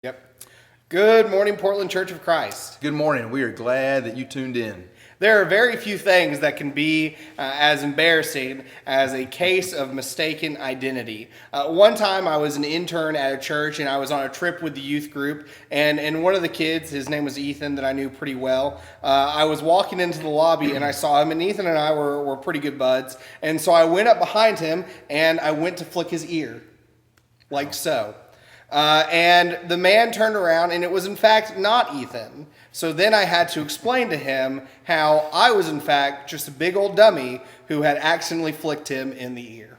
Yep. Good morning, Portland Church of Christ. Good morning. We are glad that you tuned in. There are very few things that can be as embarrassing as a case of mistaken identity. One time I was an intern at a church and I was on a trip with the youth group, and one of the kids, his name was Ethan, that I knew pretty well, I was walking into the lobby and I saw him, and Ethan and I were pretty good buds, and so I went up behind him and I went to flick his ear, like so. And the man turned around, and it was in fact not Ethan. So then I had to explain to him how I was in fact just a big old dummy who had accidentally flicked him in the ear.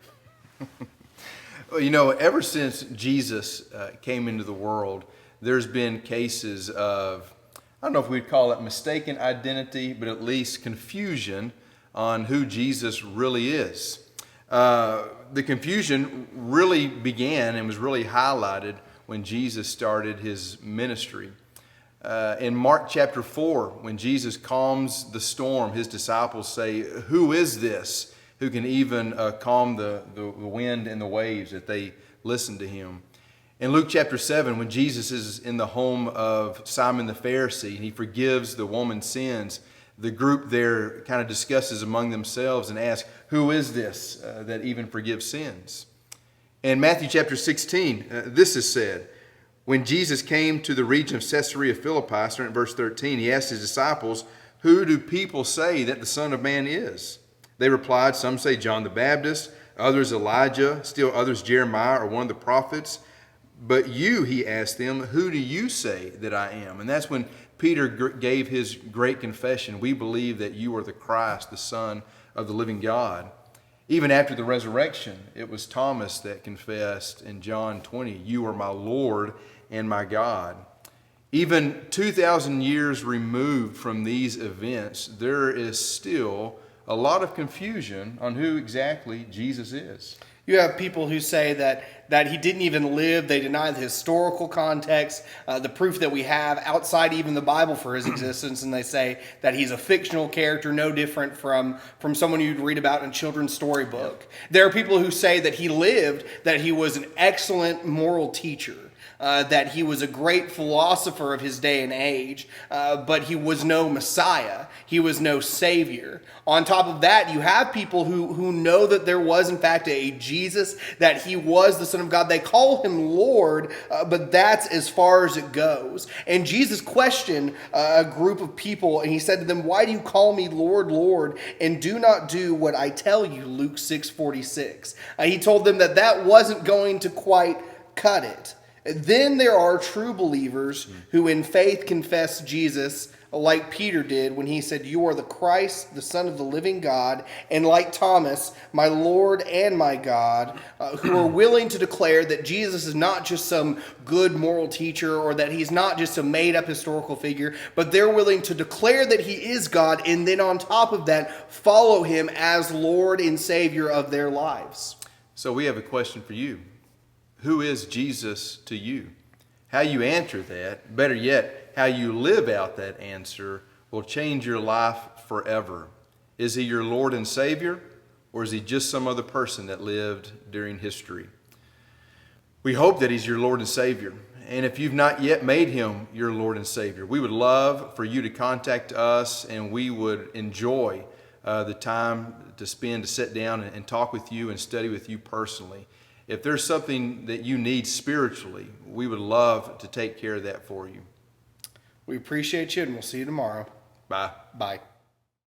Well, ever since Jesus came into the world, there's been cases of, I don't know if we'd call it mistaken identity, but at least confusion on who Jesus really is. The confusion really began and was really highlighted when Jesus started his ministry. In Mark chapter 4, when Jesus calms the storm, his disciples say, "Who is this who can even calm the wind and the waves?" That they listen to him. In Luke chapter 7, when Jesus is in the home of Simon the Pharisee and he forgives the woman's sins, the group there kind of discusses among themselves and asks, "Who is this that even forgives sins?" In Matthew chapter 16, this is said, when Jesus came to the region of Caesarea Philippi, starting at verse 13, he asked his disciples, "Who do people say that the Son of Man is?" They replied, "Some say John the Baptist, others Elijah, still others Jeremiah or one of the prophets. But you," he asked them, "who do you say that I am?" And that's when Peter gave his great confession, "We believe that you are the Christ, the Son of the living God." Even after the resurrection, it was Thomas that confessed in John 20, "You are my Lord and my God." Even 2,000 years removed from these events, there is still a lot of confusion on who exactly Jesus is. You have people who say that he didn't even live. They deny the historical context, the proof that we have outside even the Bible for his existence, and they say that he's a fictional character, no different from someone you'd read about in a children's storybook. There are people who say that he lived, that he was an excellent moral teacher, that he was a great philosopher of his day and age, but he was no Messiah. He was no Savior. On top of that, you have people who know that there was in fact a Jesus, that he was the Son of God. They call him Lord, but that's as far as it goes. And Jesus questioned a group of people, and he said to them, "Why do you call me Lord, Lord, and do not do what I tell you?" Luke 6:46. He told them that wasn't going to quite cut it. Then there are true believers who in faith confess Jesus, like Peter did when he said, "You are the Christ, the Son of the living God," and like Thomas, "My Lord and my God," who are willing to declare that Jesus is not just some good moral teacher or that he's not just a made-up historical figure, but they're willing to declare that he is God, and then on top of that, follow him as Lord and Savior of their lives. So we have a question for you. Who is Jesus to you? How you answer that, better yet, how you live out that answer, will change your life forever. Is he your Lord and Savior, or is he just some other person that lived during history? We hope that he's your Lord and Savior. And if you've not yet made him your Lord and Savior, we would love for you to contact us, and we would enjoy the time to spend to sit down and talk with you and study with you personally. If there's something that you need spiritually, we would love to take care of that for you. We appreciate you, and we'll see you tomorrow. Bye. Bye.